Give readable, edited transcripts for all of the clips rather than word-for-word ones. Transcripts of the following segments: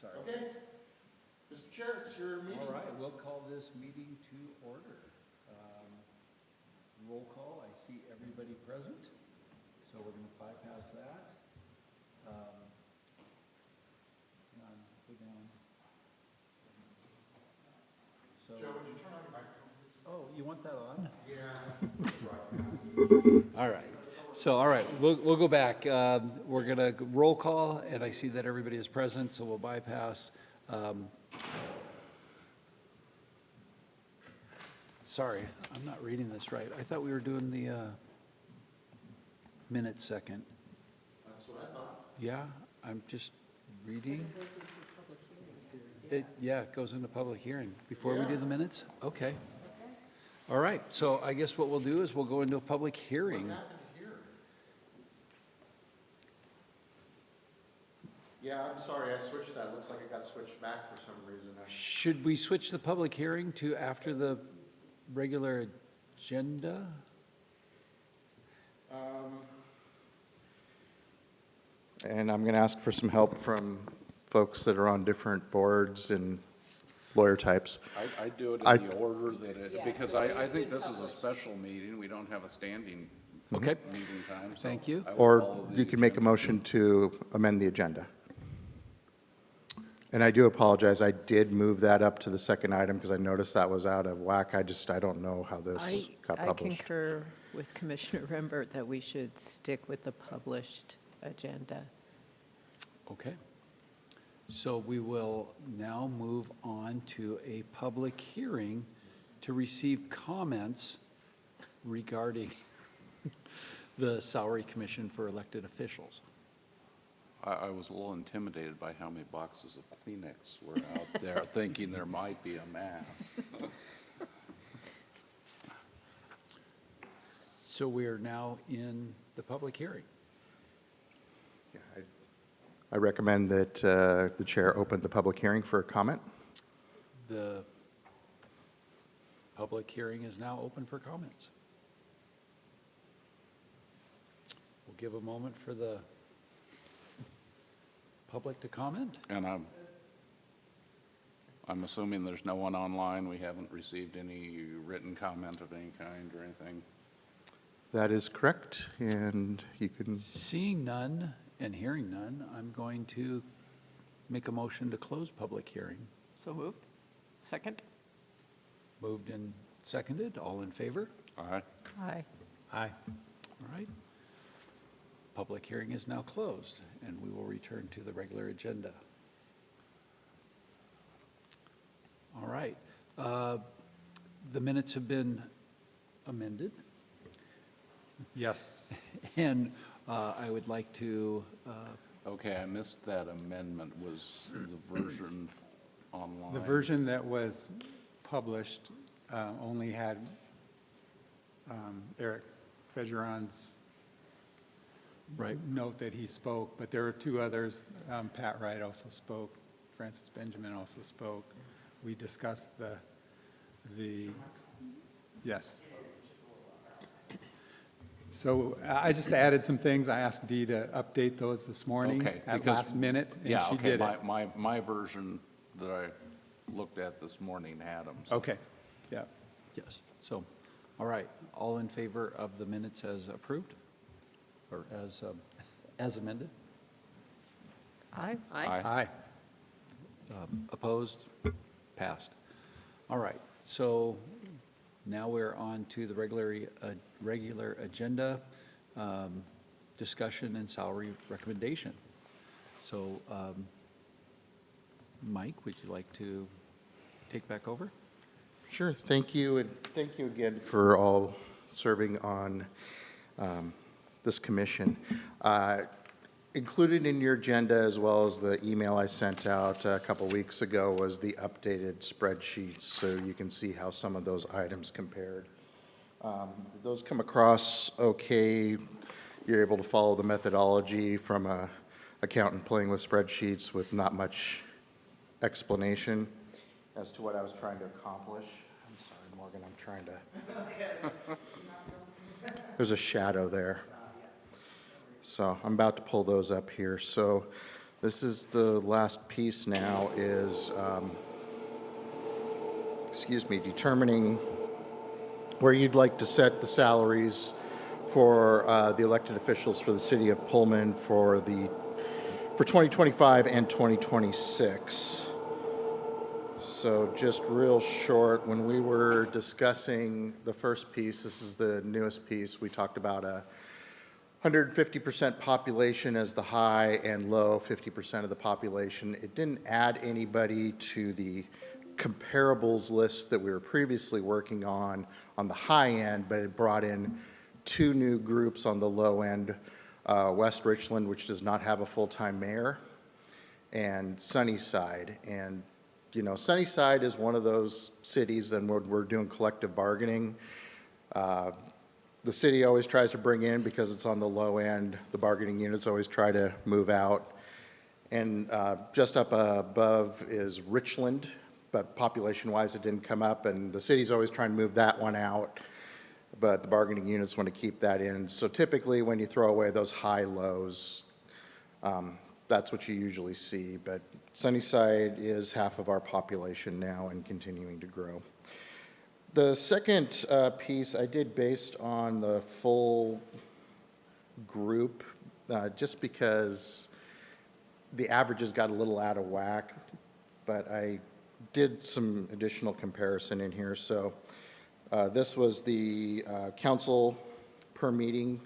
Sorry. Okay. Mr. Chair, it's your meeting. All right, we'll call this meeting to order. Roll call, I see everybody present, so we're going to bypass that. Hang on, go down. So, Joe, would you turn on your microphone, please? oh, you want that on? Yeah. All right. So, all right, we'll go back. We're going to roll call, and I see that everybody is present, so we'll bypass. Sorry, I'm not reading this right. I thought we were doing the minutes second. That's what I thought. Yeah, I'm just reading. Yeah, it goes into public hearing before we do the minutes? Okay. All right, so I guess what we'll do is we'll go into a public hearing. What happened here? Yeah, I'm sorry, I switched that. Looks like it got switched back for some reason. Should we switch the public hearing to after the regular agenda? And I'm going to ask for some help from folks that are on different boards and lawyer types. I do it I- in the order that it, because I think this is a special meeting, we don't have a standing Okay, meeting time, so. Thank you. I will Or follow the you can make a agenda. motion to amend the agenda. And I do apologize, I did move that up to the second item because I noticed that was out of whack. I don't know how this got I published. concur with Commissioner Rembert that we should stick with the published agenda. okay. So we will now move on to a public hearing to receive comments regarding the salary commission for elected officials. I was a little intimidated by how many boxes of Kleenex were out there, thinking there might be a mass. So we are now in the public hearing. Yeah, I recommend that the chair open the public hearing for a comment. The public hearing is now open for comments. We'll give a moment for the public to comment. And I'm assuming there's no one online, we haven't received any written comment of any kind or anything. That is correct, and you can, Seeing none and hearing none, I'm going to make a motion to close public hearing. So moved. Second? Moved and seconded, all in favor? All right, Aye. Aye. All right. Public hearing is now closed, and we will return to the regular agenda. All right. The minutes have been amended, Yes. and I would like to, okay, I missed that amendment, was the version online? The version that was published only had Eric Fegeron's right, note that he spoke, but there were two others. Pat Wright also spoke. Francis Benjamin also spoke. We discussed yes. So I just added some things. I asked Dee to update those this morning Okay, at because- last minute, and Yeah, she okay, did it. my version that I looked at this morning had them. so- Okay, yeah. yes. So, all right, all in favor of the minutes as approved, or as amended? Aye. Aye. Opposed? Passed. All right, so now we're on to the regular agenda, discussion and salary recommendation. So, Mike, would you like to take back over? sure, thank you, and thank you again for all serving on this commission. Included in your agenda, as well as the email I sent out a couple weeks ago, was the updated spreadsheets, so you can see how some of those items compared. Those come across okay. You're able to follow the methodology from a accountant playing with spreadsheets with not much explanation as to what I was trying to accomplish. I'm sorry, Morgan, I'm trying to. There's a shadow there. So I'm about to pull those up here. So This is the last piece now is, determining where you'd like to set the salaries for the elected officials for the city of Pullman for 2025 and 2026. So just real short, when we were discussing the first piece, this is the newest piece, we talked about a 150% population as the high and low 50% of the population. It didn't add anybody to the comparables list that we were previously working on the high end, but it brought in two new groups on the low end, West Richland, which does not have a full-time mayor, and Sunnyside. And, you know, Sunnyside is one of those cities, and we're doing collective bargaining. The city always tries to bring in because it's on the low end. The bargaining units always try to move out. And just up above is Richland, but population-wise, it didn't come up. And the city's always trying to move that one out, but the bargaining units want to keep that in. So typically, when you throw away those high lows, that's what you usually see. But Sunnyside is half of our population now and continuing to grow. The second piece I did based on the full group, just because the averages got a little out of whack, but I did some additional comparison in here. So this was the council per meeting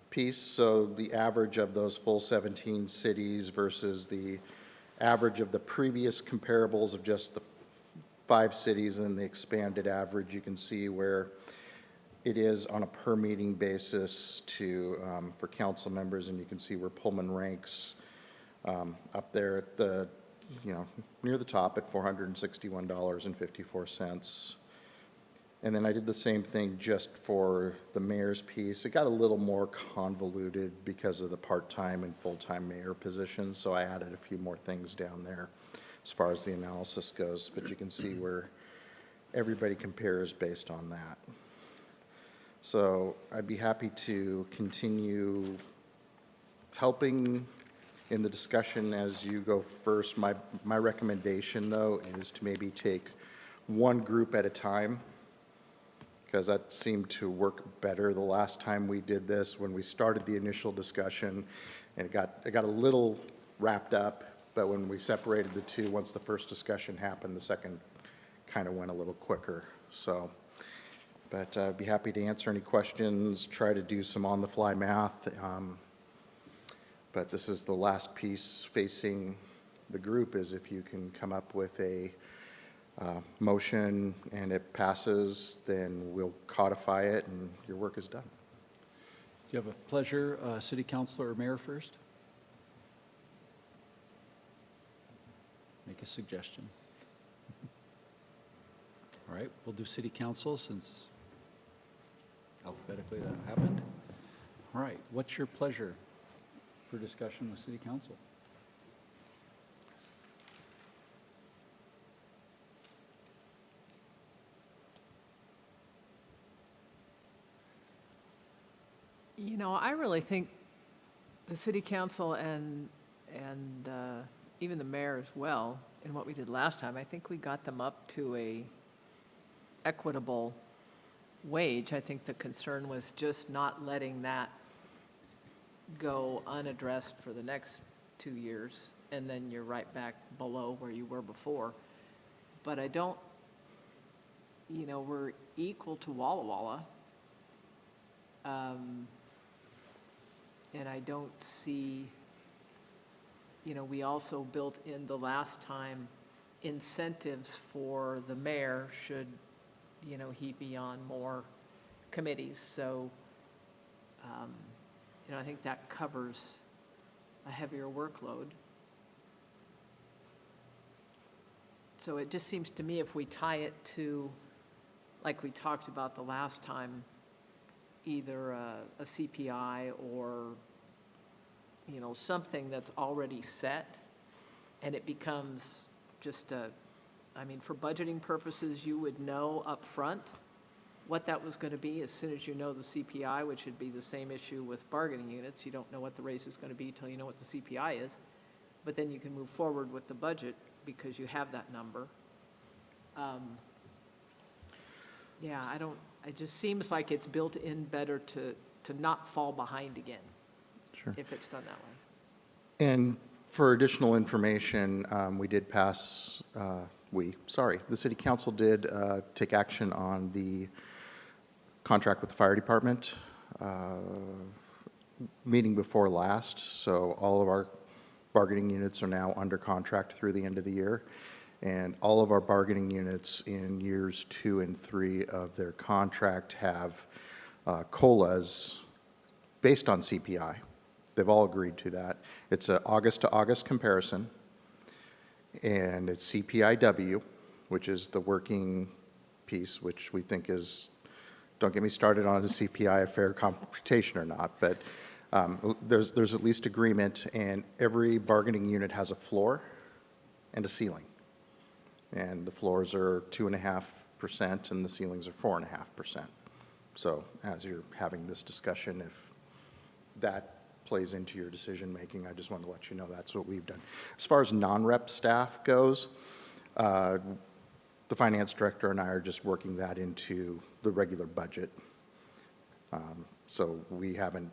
piece. So the average of those full 17 cities versus the average of the previous comparables of just the 5 cities and the expanded average. You can see where it is on a per meeting basis for council members, and you can see where Pullman ranks up there at the, near the top at $461.54. And then I did the same thing just for the mayor's piece. It got a little more convoluted because of the part-time and full-time mayor positions, so I added a few more things down there as far as the analysis goes, but you can see where everybody compares based on that. So I'd be happy to continue helping in the discussion as you go first. My recommendation, though, is to maybe take one group at a time, because that seemed to work better the last time we did this when we started the initial discussion, and it got a little wrapped up. But when we separated the two, once the first discussion happened, the second kind of went a little quicker. So, but I'd be happy to answer any questions, try to do some on-the-fly math. But this is the last piece facing the group, is if you can come up with a motion and it passes, then we'll codify it and your work is done. Do you have a pleasure, city councilor or mayor first? Make a suggestion. All right, we'll do city council since alphabetically that happened. All right, what's your pleasure for discussion with city council? You know, I really think the city council and even the mayor as well, in what we did last time, I think we got them up to a equitable wage. I think the concern was just not letting that go unaddressed for the next 2 years, and then you're right back below where you were before. But I don't, we're equal to Walla Walla. And I don't see, we also built in the last time incentives for the mayor should, he be on more committees. So, I think that covers a heavier workload. So it just seems to me if we tie it to, like we talked about the last time, either a CPI or, something that's already set, and it becomes just for budgeting purposes, you would know up front what that was going to be as soon as you know the CPI, which would be the same issue with bargaining units. You don't know what the raise is going to be until you know what the CPI is. but then you can move forward with the budget because you have that number. Yeah, it just seems like it's built in better to not fall behind again, Sure. if it's done that way. And for additional information, we did pass, the city council did take action on the contract with the fire department meeting before last. So all of our bargaining units are now under contract through the end of the year. And all of our bargaining units in years 2 and 3 of their contract have COLAs based on CPI. They've all agreed to that. It's an August to August comparison, and it's CPIW, which is the working piece, which we think is, don't get me started on a CPI, a fair computation or not, but there's at least agreement, and every bargaining unit has a floor and a ceiling. And the floors are 2.5% and the ceilings are 4.5%. So as you're having this discussion, if that plays into your decision-making, I just wanted to let you know that's what we've done. As far as non-rep staff goes, the finance director and I are just working that into the regular budget. So we haven't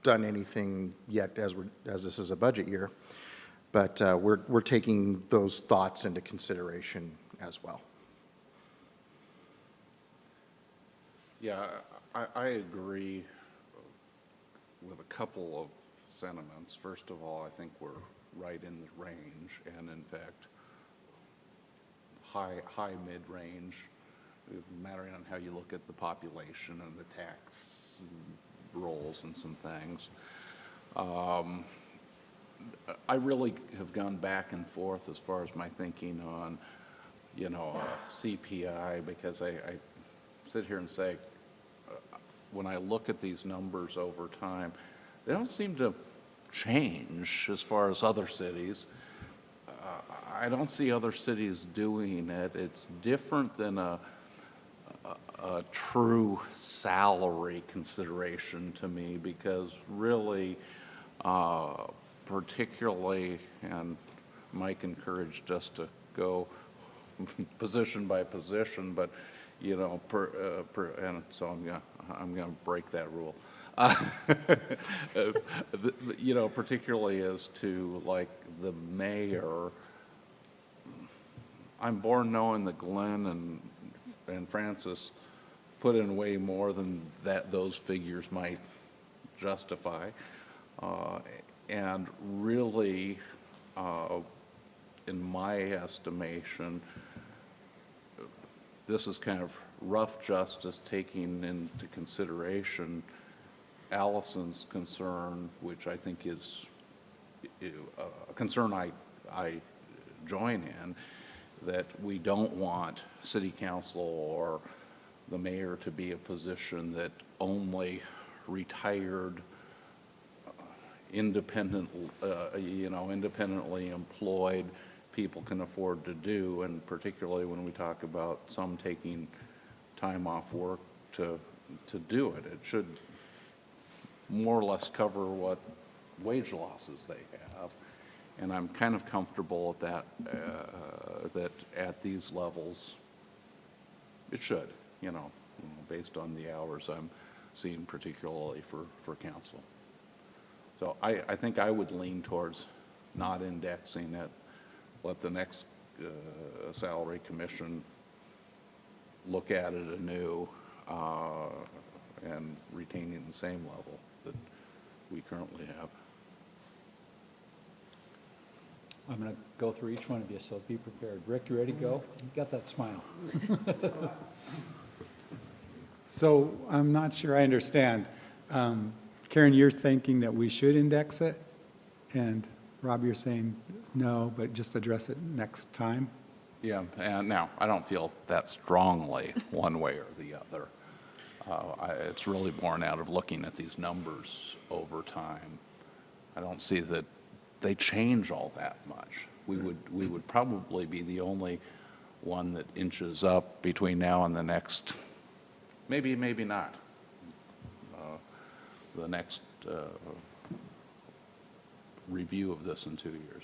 done anything yet as this is a budget year, but we're taking those thoughts into consideration as well. Yeah, I agree with a couple of sentiments. First of all, I think we're right in the range, and in fact, high mid-range, mattering on how you look at the population and the tax rolls and some things. I really have gone back and forth as far as my thinking on, CPI, because I sit here and say, when I look at these numbers over time, they don't seem to change as far as other cities. I don't see other cities doing it. It's different than a true salary consideration to me, because really, particularly, and Mike encouraged us to go position by position, but and so I'm gonna break that rule. Particularly as to like the mayor, I'm born knowing that Glenn and Francis put in way more than those figures might justify, and really, in my estimation, this is kind of rough justice, taking into consideration Allison's concern, which I think is a concern I join in, that we don't want city council or the mayor to be a position that only retired, independently employed people can afford to do, and particularly when we talk about some taking time off work to do it. It should more or less cover what wage losses they have, and I'm kind of comfortable at that at these levels it should, based on the hours I'm seeing, particularly for council. So I think I would lean towards not indexing it. Let the next salary commission look at it anew, and retaining the same level that we currently have. I'm going to go through each one of you, so be prepared. Rick, you ready to go? You got that smile. So I'm not sure I understand. Karen, you're thinking that we should index it, and Rob, you're saying no, but just address it next time? Yeah, and now, I don't feel that strongly one way or the other. It's really born out of looking at these numbers over time. I don't see that they change all that much. We would probably be the only one that inches up between now and the next, maybe not, the next review of this in 2 years.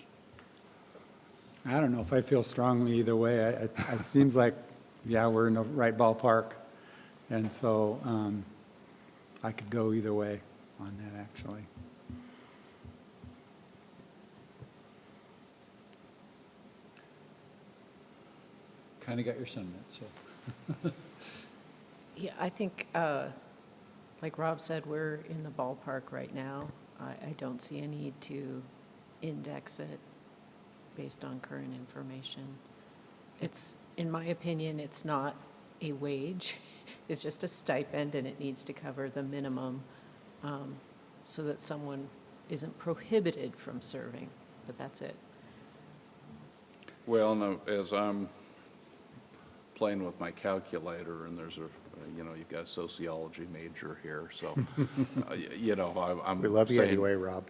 I don't know if I feel strongly either way. It seems like, yeah, we're in the right ballpark. And so I could go either way on that, actually. Kind of got your sentiment, so. Yeah, I think, like Rob said, we're in the ballpark right now. I don't see a need to index it based on current information. It's, in my opinion, it's not a wage. It's just a stipend, and it needs to cover the minimum so that someone isn't prohibited from serving, but that's it. Well, no, as I'm playing with my calculator, and there's you've got a sociology major here, so, I'm. We love you saying- anyway, Rob.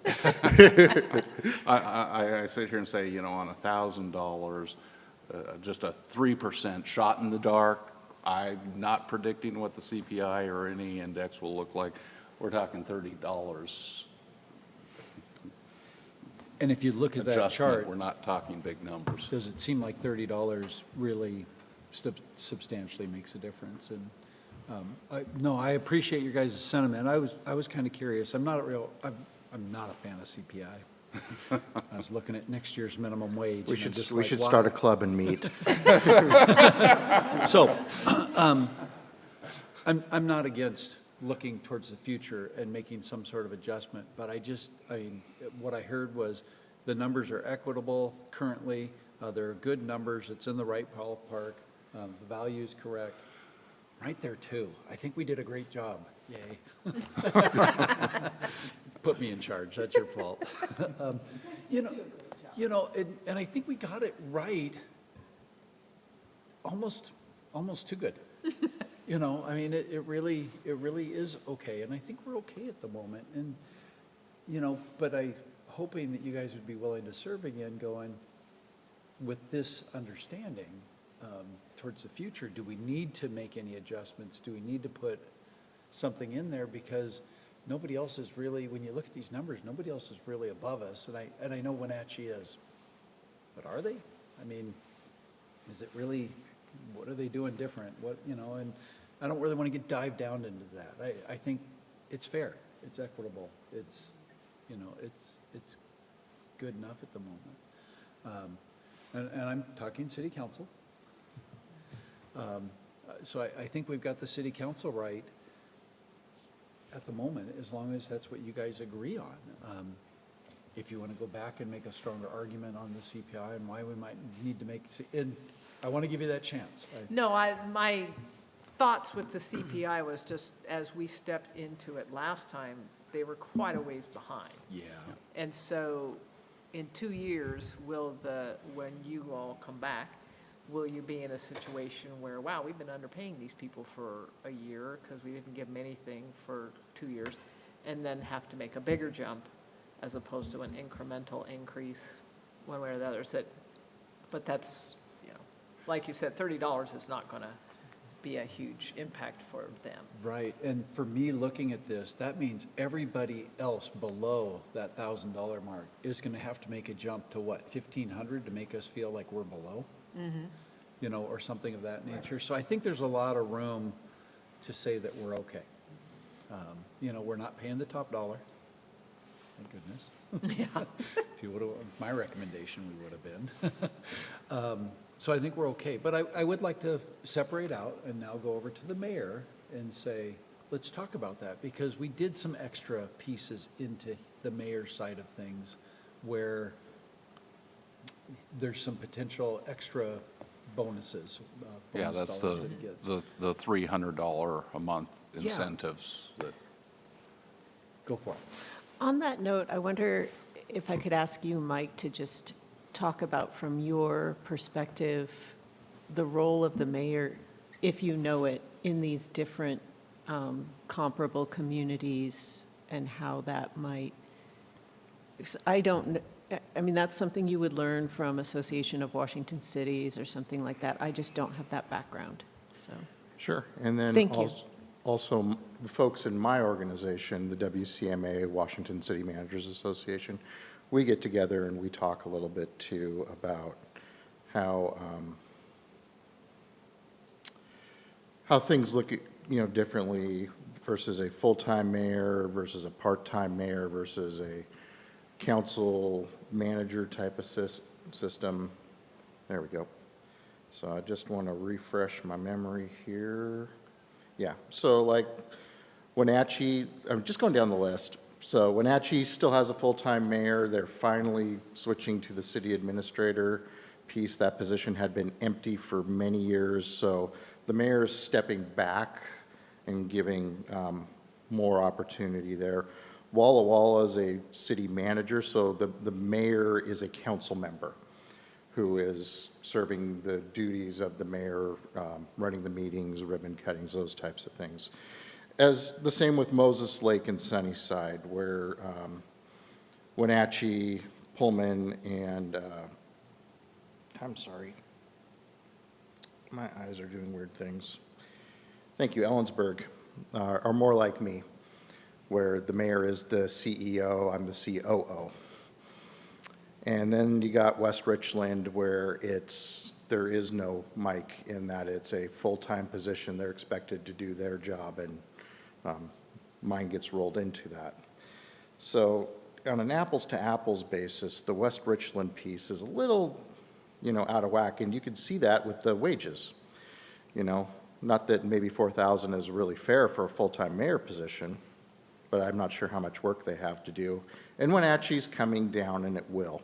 I sit here and say, on $1,000, just a 3% shot in the dark, I'm not predicting what the CPI or any index will look like. We're talking $30 And if you look at that adjustment. chart, We're not talking big numbers. does it seem like $30 really substantially makes a difference? And no, I appreciate your guys' sentiment. I was kind of curious. I'm not a fan of CPI. I was looking at next year's minimum wage. We and I'm should, just we like, should why? start a club and meet. So, I'm not against looking towards the future and making some sort of adjustment, but what I heard was the numbers are equitable currently, they're good numbers, it's in the right ballpark, the value's correct. Right there too. I think we did a great job. Yay. Put me in charge, that's your fault. And I think we got it right, almost too good. It really is okay, and I think we're okay at the moment. And, but hoping that you guys would be willing to serve again, going with this understanding towards the future. Do we need to make any adjustments? Do we need to put something in there? Because nobody else is really, when you look at these numbers, nobody else is really above us. And I know Wenatchee is, but are they? Is it really, what are they doing different? And I don't really want to dive down into that. I think it's fair, it's equitable, it's good enough at the moment. And I'm talking city council. So I think we've got the city council right at the moment, as long as that's what you guys agree on. If you want to go back and make a stronger argument on the CPI and why we might need to and I want to give you that chance. No, my thoughts with the CPI was just, as we stepped into it last time, they were quite a ways behind. Yeah. And so in 2 years, when you all come back, will you be in a situation where, wow, we've been underpaying these people for a year because we didn't give them anything for 2 years, and then have to make a bigger jump as opposed to an incremental increase one way or the other? But that's, like you said, $30 is not going to be a huge impact for them. Right, and for me, looking at this, that means everybody else below that $1,000 mark is going to have to make a jump to what, 1,500 to make us feel like we're below? Or something of that nature. So I think there's a lot of room to say that we're okay. We're not paying the top dollar. Thank goodness. Yeah. If you would have, my recommendation, we would have been. So I think we're okay. But I would like to separate out and now go over to the mayor and say, let's talk about that, because we did some extra pieces into the mayor's side of things where there's some potential extra bonuses. Yeah, bonus that's dollars that he gets. the $300 a month Yeah. incentives that. Go for it. On that note, I wonder if I could ask you, Mike, to just talk about from your perspective, the role of the mayor, if you know it, in these different comparable communities and how that might, that's something you would learn from Association of Washington Cities or something like that. I just don't have that background, so. Sure. And then Thank you. also, the folks in my organization, the WCMA, Washington City Managers Association, we get together and we talk a little bit too about how things look, differently versus a full-time mayor versus a part-time mayor versus a council manager type of system. There we go. So I just want to refresh my memory here. Yeah, so like Wenatchee, I'm just going down the list. So Wenatchee still has a full-time mayor. They're finally switching to the city administrator piece. That position had been empty for many years, so the mayor is stepping back and giving more opportunity there. Walla Walla is a city manager, so the mayor is a council member who is serving the duties of the mayor, running the meetings, ribbon cuttings, those types of things. As the same with Moses Lake and Sunnyside, where Wenatchee, Pullman, and I'm sorry, my eyes are doing weird things. Thank you, Ellensburg, are more like me, where the mayor is the CEO, I'm the COO. And then you got West Richland, where there is no Mike in that it's a full-time position. They're expected to do their job, and mine gets rolled into that. So on an apples-to-apples basis, the West Richland piece is a little, out of whack, and you can see that with the wages. Not that maybe $4,000 is really fair for a full-time mayor position, but I'm not sure how much work they have to do. And Wenatchee's coming down, and it will.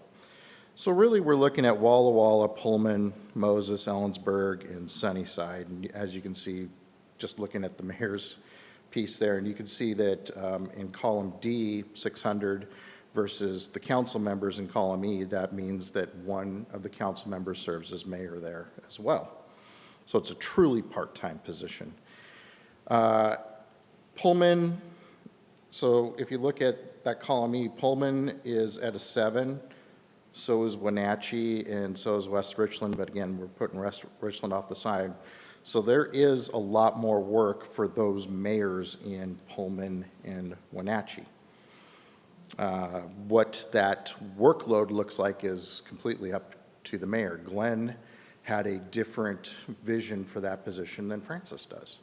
So really, we're looking at Walla Walla, Pullman, Moses, Ellensburg, and Sunnyside. And as you can see, just looking at the mayor's piece there, and you can see that in column D, 600, versus the council members in column E, that means that one of the council members serves as mayor there as well. So it's a truly part-time position. Pullman, so if you look at that column E, Pullman is at a 7, so is Wenatchee, and so is West Richland, but again, we're putting West Richland off the side. So there is a lot more work for those mayors in Pullman and Wenatchee. What that workload looks like is completely up to the mayor. Glenn had a different vision for that position than Francis does.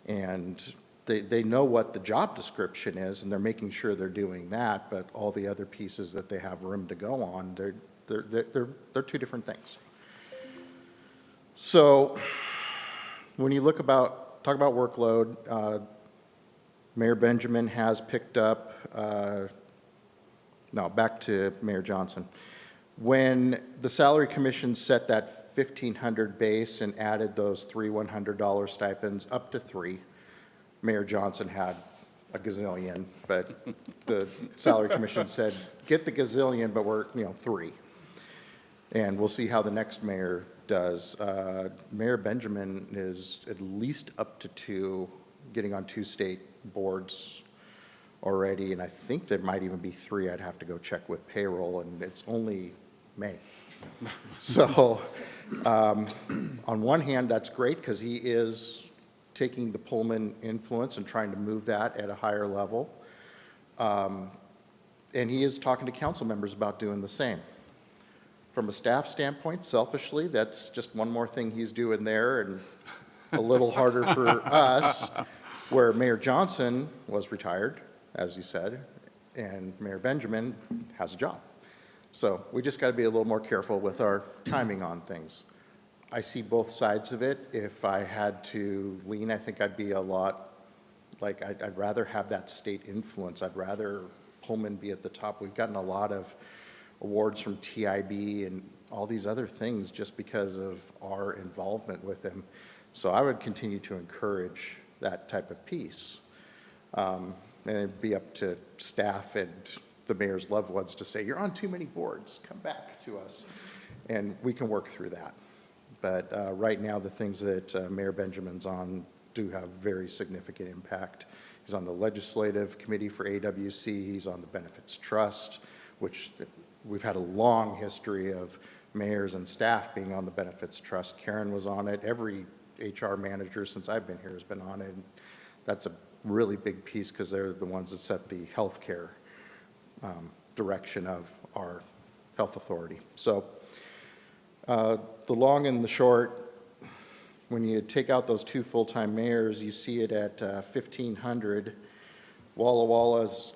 And they know what the job description is, and they're making sure they're doing that, but all the other pieces that they have room to go on, they're two different things. So when you talk about workload, Mayor Benjamin has picked up, back to Mayor Johnson. When the Salary Commission set that $1,500 base and added those 3 $100 stipends up to 3, Mayor Johnson had a gazillion, but the Salary Commission said, get the gazillion, but we're, 3. And we'll see how the next mayor does. Mayor Benjamin is at least up to 2, getting on 2 state boards already, and I think there might even be 3. I'd have to go check with payroll, and it's only May. So on one hand, that's great because he is taking the Pullman influence and trying to move that at a higher level. And he is talking to council members about doing the same. From a staff standpoint, selfishly, that's just one more thing he's doing there and a little harder for us, where Mayor Johnson was retired, as you said, and Mayor Benjamin has a job. So we just got to be a little more careful with our timing on things. I see both sides of it. If I had to lean, I think I'd be a lot, like I'd rather have that state influence. I'd rather Pullman be at the top. We've gotten a lot of awards from TIB and all these other things just because of our involvement with them. So I would continue to encourage that type of piece. And it'd be up to staff and the mayor's loved ones to say, you're on too many boards, come back to us. And we can work through that. But right now, the things that Mayor Benjamin's on do have very significant impact. He's on the legislative committee for AWC. He's on the Benefits Trust, which we've had a long history of mayors and staff being on the Benefits Trust. Karen was on it. Every HR manager since I've been here has been on it. That's a really big piece because they're the ones that set the healthcare direction of our health authority. So the long and the short, when you take out those 2 full-time mayors, you see it at 1,500. Walla Walla's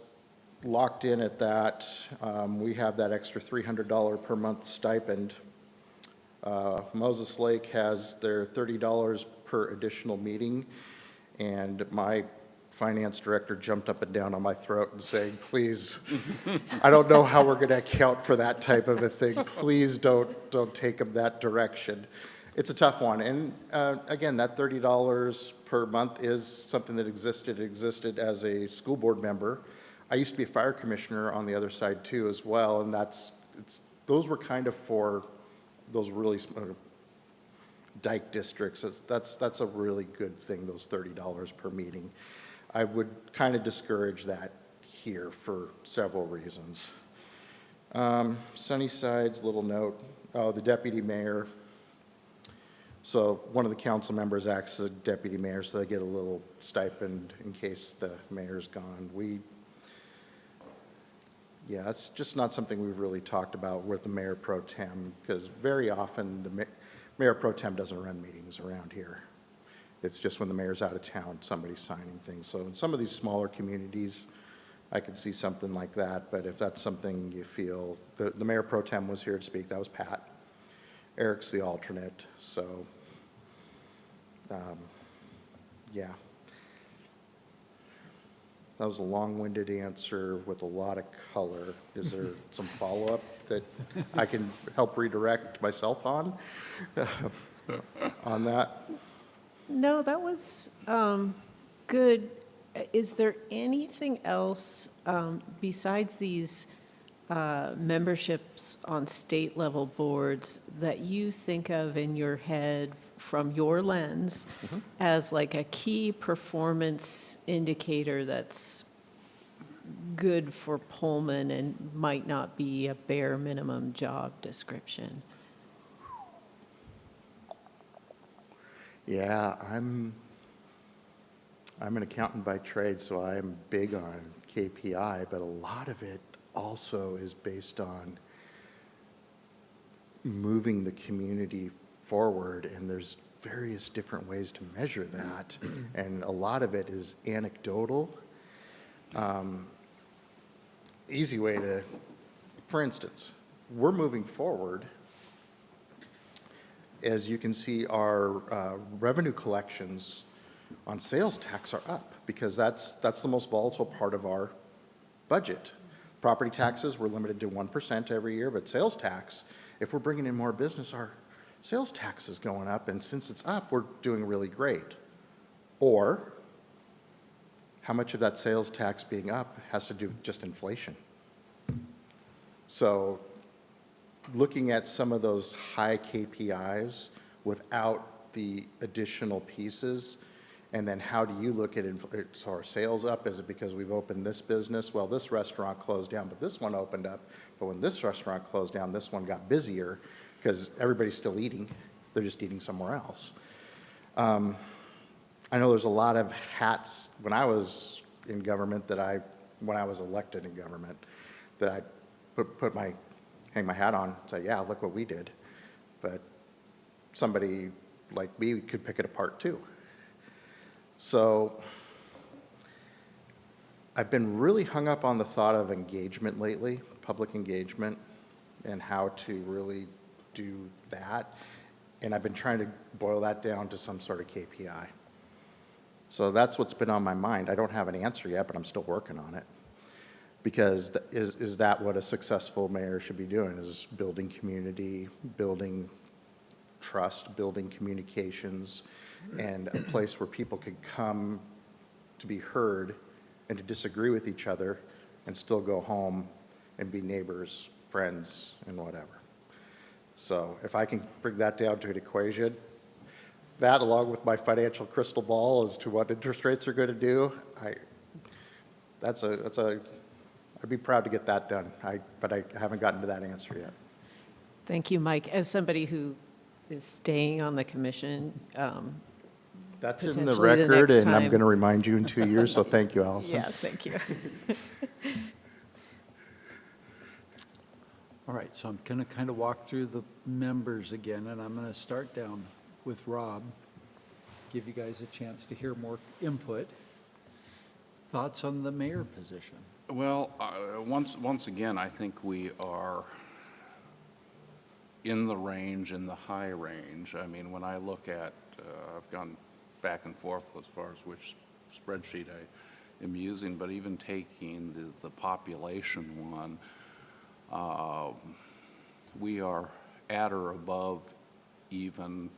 locked in at that. We have that extra $300 per month stipend. Moses Lake has their $30 per additional meeting, and my finance director jumped up and down on my throat and saying, please, I don't know how we're going to account for that type of a thing. Please don't take them that direction. It's a tough one. And again, that $30 per month is something that existed. It existed as a school board member. I used to be a fire commissioner on the other side too as well, and those were kind of for those really dike districts. That's a really good thing, those $30 per meeting. I would kind of discourage that here for several reasons. Sunnyside's little note, the deputy mayor. So one of the council members acts as a deputy mayor, so they get a little stipend in case the mayor's gone. Yeah, it's just not something we've really talked about with the mayor pro tem, because very often the mayor pro tem doesn't run meetings around here. It's just when the mayor's out of town, somebody's signing things. So in some of these smaller communities, I could see something like that, but if that's something you feel, the mayor pro tem was here to speak, that was Pat. Eric's the alternate, so, yeah. That was a long-winded answer with a lot of color. Is there some follow-up that I can help redirect myself on that? No, that was good. Is there anything else besides these memberships on state level boards that you think of in your head from your lens as like a key performance indicator that's good for Pullman and might not be a bare minimum job description? Yeah, I'm an accountant by trade, so I'm big on KPI, but a lot of it also is based on moving the community forward, and there's various different ways to measure that, and a lot of it is anecdotal. Easy way to, for instance, we're moving forward. As you can see, our revenue collections on sales tax are up because that's the most volatile part of our budget. Property taxes, we're limited to 1% every year, but sales tax, if we're bringing in more business, our sales tax is going up, and since it's up, we're doing really great. Or how much of that sales tax being up has to do with just inflation? So looking at some of those high KPIs without the additional pieces, and then how do you look at so our sales up? Is it because we've opened this business? Well, this restaurant closed down, but this one opened up. But when this restaurant closed down, this one got busier because everybody's still eating. They're just eating somewhere else. I know there's a lot of hats when I was in government when I was elected in government, that I hang my hat on and say, yeah, look what we did. But somebody like me could pick it apart too. So I've been really hung up on the thought of engagement lately, public engagement, and how to really do that. And I've been trying to boil that down to some sort of KPI. So that's what's been on my mind. I don't have an answer yet, but I'm still working on it. Because is that what a successful mayor should be doing, is building community, building trust, building communications, and a place where people could come to be heard and to disagree with each other and still go home and be neighbors, friends, and whatever. So if I can bring that down to an equation, that along with my financial crystal ball as to what interest rates are going to do, I'd be proud to get that done, but I haven't gotten to that answer yet. Thank you, Mike. As somebody who is staying on the commission, That's in the potentially the record, next and I'm time. going to remind you in 2 years, so thank you, Allison. yes, thank you. All right, so I'm going to kind of walk through the members again, and I'm going to start down with Rob, give you guys a chance to hear more input. Thoughts on the mayor position? Well, once again, I think we are in the range, in the high range. I mean, when I look at, I've gone back and forth as far as which spreadsheet I am using, but even taking the population one, we are at or above even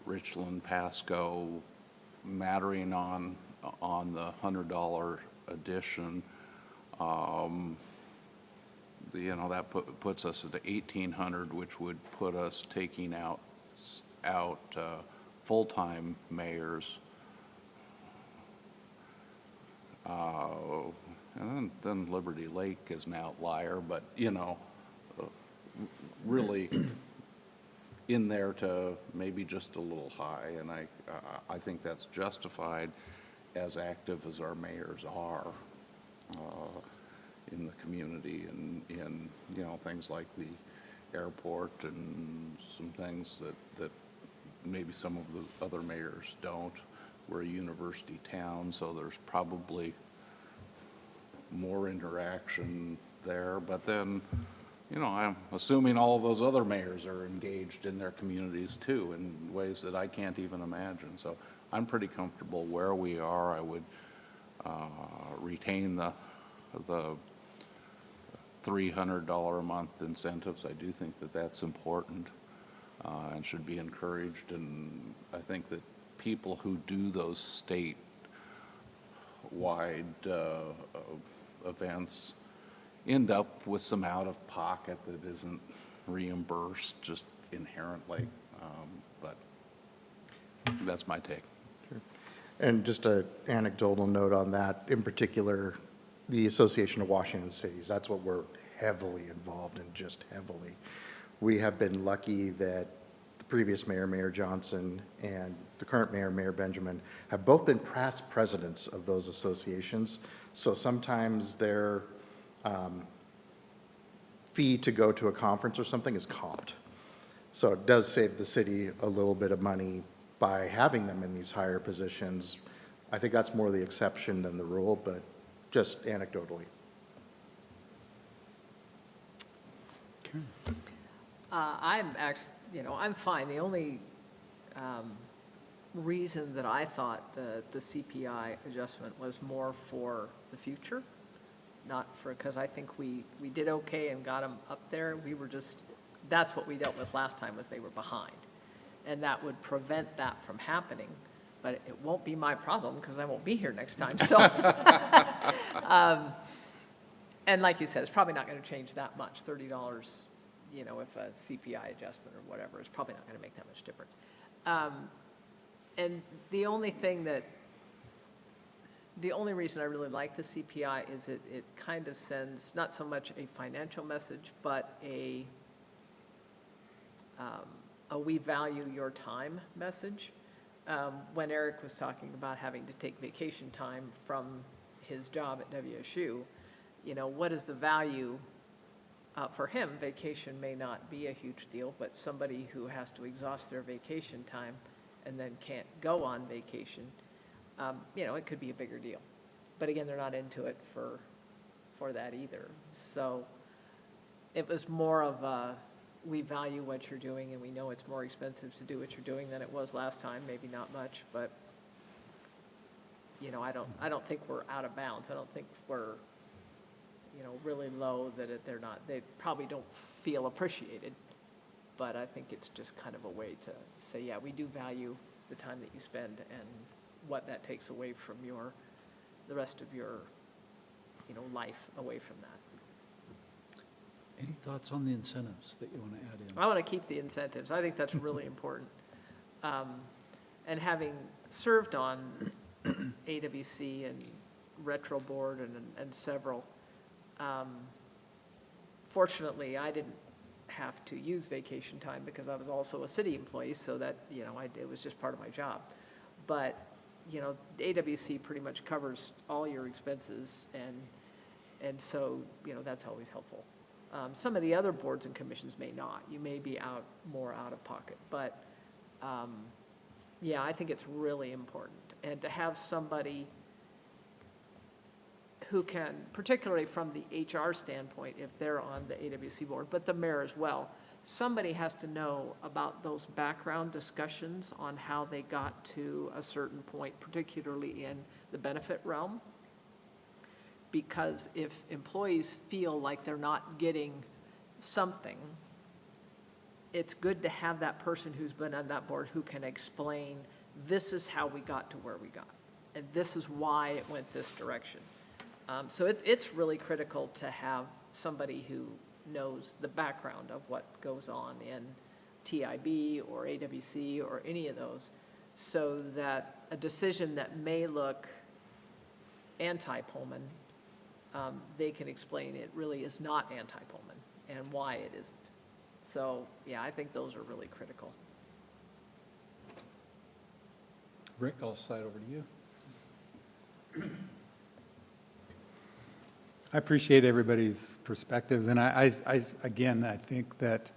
Richland, Pasco, mattering on the $100 addition. That puts us at the 1,800, which would put us taking out full-time mayors. And then Liberty Lake is an outlier, but, really in there to maybe just a little high, and I think that's justified, as active as our mayors are in the community, and in things like the airport and some things that maybe some of the other mayors don't. We're a university town, so there's probably more interaction there, but then I'm assuming all of those other mayors are engaged in their communities too in ways that I can't even imagine. So I'm pretty comfortable where we are. I would retain the $300 a month incentives. I do think that that's important and should be encouraged. And I think that people who do those state-wide events end up with some out-of-pocket that isn't reimbursed just inherently, but that's my take. And just an anecdotal note on that, in particular, the Association of Washington Cities, that's what we're heavily involved in, just heavily. We have been lucky that the previous mayor, Mayor Johnson, and the current mayor, Mayor Benjamin, have both been past presidents of those associations. So sometimes their fee to go to a conference or something is comped. So it does save the city a little bit of money by having them in these higher positions. I think that's more the exception than the rule, but just anecdotally. I'm actually, I'm fine. The only reason that I thought the CPI adjustment was more for the future, not for, because I think we did okay and got them up there. We were just, that's what we dealt with last time, was they were behind. And that would prevent that from happening. But it won't be my problem because I won't be here next time, so. And like you said, it's probably not going to change that much, $30, if a CPI adjustment or whatever, is probably not going to make that much difference. And the only reason I really like the CPI is it kind of sends not so much a financial message, but a we value your time message. When Eric was talking about having to take vacation time from his job at WSU, what is the value for him? Vacation may not be a huge deal, but somebody who has to exhaust their vacation time and then can't go on vacation, it could be a bigger deal. But again, they're not into it for that either. So it was more of a, we value what you're doing, and we know it's more expensive to do what you're doing than it was last time, maybe not much, but, I don't think we're out of bounds. I don't think we're, really low that they probably don't feel appreciated, but I think it's just kind of a way to say, yeah, we do value the time that you spend and what that takes away from the rest of your, life away from that. Any thoughts on the incentives that you want to add in? I want to keep the incentives. I think that's really important. And having served on AWC and Retro Board and several, fortunately, I didn't have to use vacation time because I was also a city employee, so that, it was just part of my job. But, AWC pretty much covers all your expenses, and so, that's always helpful. Some of the other boards and commissions may not. You may be more out of pocket. But, yeah, I think it's really important. And to have somebody who can, particularly from the HR standpoint, if they're on the AWC board, but the mayor as well, somebody has to know about those background discussions on how they got to a certain point, particularly in the benefit realm. Because if employees feel like they're not getting something, it's good to have that person who's been on that board who can explain, this is how we got to where we got, and this is why it went this direction. So it's really critical to have somebody who knows the background of what goes on in TIB or AWC or any of those, so that a decision that may look anti-Pullman, they can explain it really is not anti-Pullman and why it isn't. So, yeah, I think those are really critical. Rick, I'll slide over to you. I appreciate everybody's perspectives, and again, I think that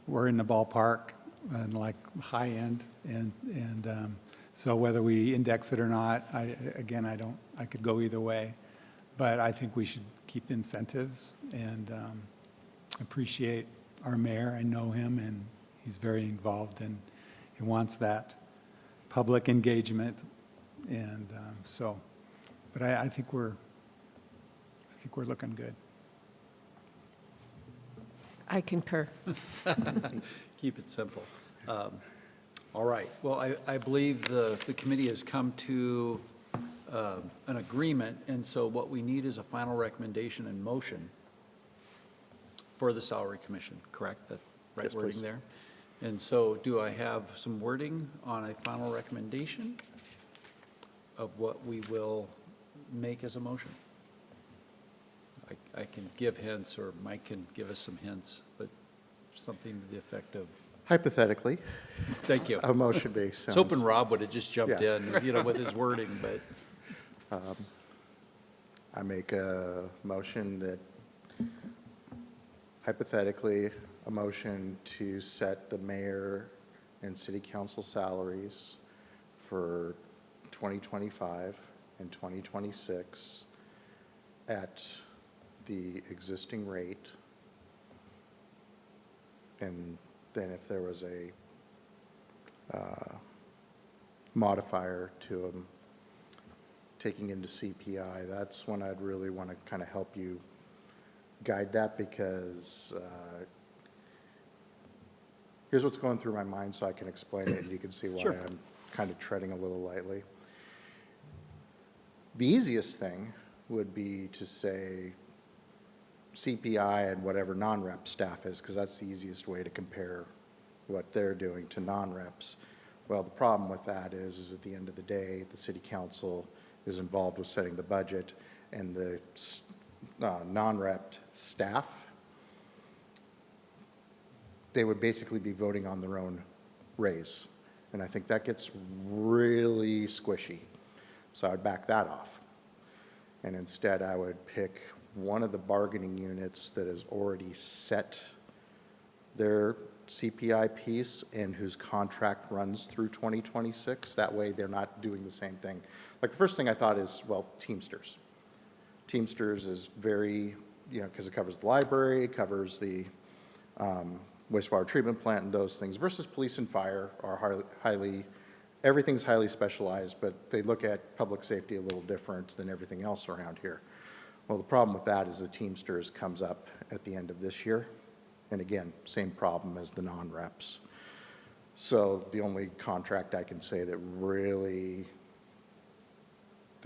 we're in the ballpark and like high end, and so whether we index it or not, I could go either way, but I think we should keep the incentives and appreciate our mayor. I know him, and he's very involved, and he wants that public engagement, and but I think we're looking good. I concur. Keep it simple. All right. Well, I believe the committee has come to an agreement, and so what we need is a final recommendation and motion for the salary commission, correct? That right Yes, wording please. there? And so do I have some wording on a final recommendation of what we will make as a motion? I can give hints, or Mike can give us some hints, but something to the effect of, Hypothetically, thank you. a motion-based I was sounds. hoping Rob would have just jumped Yeah. in, with his wording, but I make a motion that, hypothetically, a motion to set the mayor and city council salaries for 2025 and 2026 at the existing rate. And then if there was a modifier to them, taking into CPI, that's when I'd really want to kind of help you guide that, because here's what's going through my mind so I can explain it and you can see why Sure. I'm kind of treading a little lightly. The easiest thing would be to say CPI and whatever non-rep staff is, because that's the easiest way to compare what they're doing to non-reps. Well, the problem with that is at the end of the day, the city council is involved with setting the budget, and the non-rep staff, they would basically be voting on their own raise. And I think that gets really squishy. So I would back that off. And instead, I would pick one of the bargaining units that has already set their CPI piece and whose contract runs through 2026. That way, they're not doing the same thing. Like, the first thing I thought is, well, Teamsters. Teamsters is very, because it covers the library, it covers the wastewater treatment plant and those things, versus police and fire are everything's highly specialized, but they look at public safety a little different than everything else around here. Well, the problem with that is the Teamsters comes up at the end of this year. And again, same problem as the non-reps. So the only contract I can say that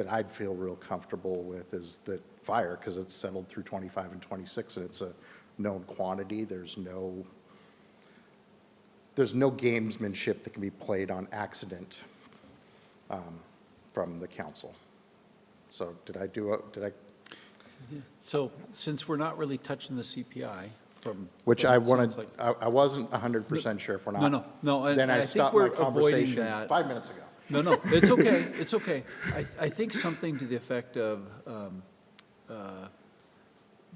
I'd feel real comfortable with is the fire, because it's settled through 25 and 26, and it's a known quantity. There's no gamesmanship that can be played on accident from the council. So so since we're not really touching the CPI from. which from I it wanted, sounds like- I wasn't 100% sure if we're not. No, and Then I I think stopped my we're avoiding conversation that. 5 minutes ago. No, it's okay, it's okay. I think something to the effect of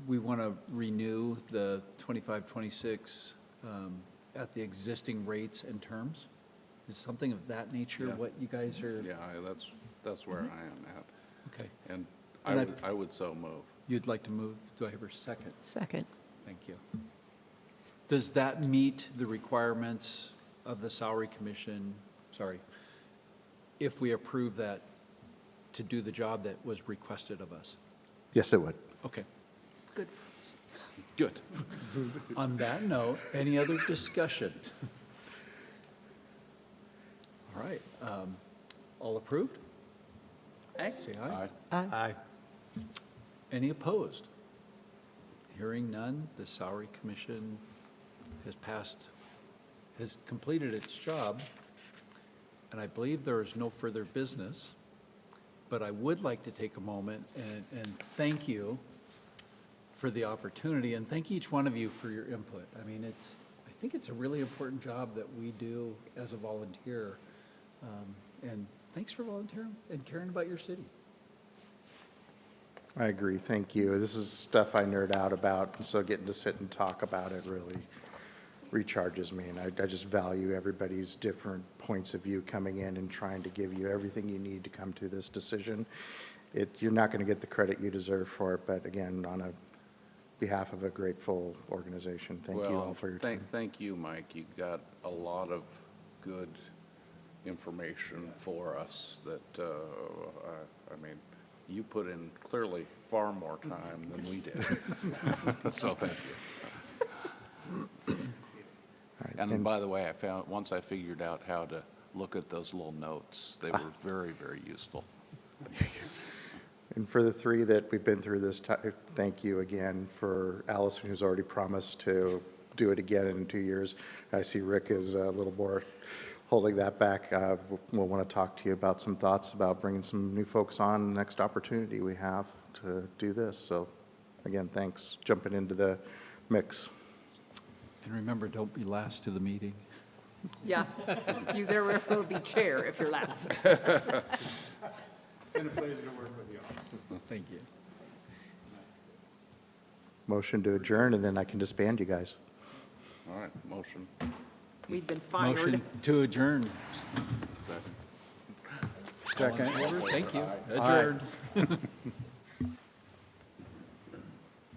we want to renew the 25, 26 at the existing rates and terms? Is something of that nature Yeah. what you guys are? Yeah, that's where I am at. Okay. And And I would so move. You'd like to move? Do I have a second? Second. Thank you. Does that meet the requirements of the salary commission, sorry, if we approve that to do the job that was requested of us? Yes, it would. Okay. Good. Good. On that note, any other discussion? All right, all approved? Aye. Say aye. Aye. Aye. Any opposed? Hearing none, the salary commission has completed its job, and I believe there is no further business. But I would like to take a moment and thank you for the opportunity, and thank each one of you for your input. I mean, I think it's a really important job that we do as a volunteer. And thanks for volunteering and caring about your city. I agree, thank you. This is stuff I nerd out about, and so getting to sit and talk about it really recharges me, and I just value everybody's different points of view coming in and trying to give you everything you need to come to this decision. You're not going to get the credit you deserve for it, but again, on behalf of a grateful organization, thank you all for your time. Thank you, Mike. You got a lot of good information for us that, I mean, you put in clearly far more time than we did. So thank you. All right, And by the way, once I figured out how to look at those little notes, they were very, very useful. And for the three that we've been through this, thank you again. For Allison, who's already promised to do it again in 2 years. I see Rick is a little more holding that back. We'll want to talk to you about some thoughts about bringing some new folks on the next opportunity we have to do this. So again, thanks, jumping into the mix. And remember, don't be last to the meeting. Yeah, you there will be chair if you're last. It's been a pleasure to work with you all. Thank you. Motion to adjourn, and then I can disband you guys. All right, motion. We've been fired. Motion to adjourn. Second. All in favor? Thank you. Aye. Adjourned.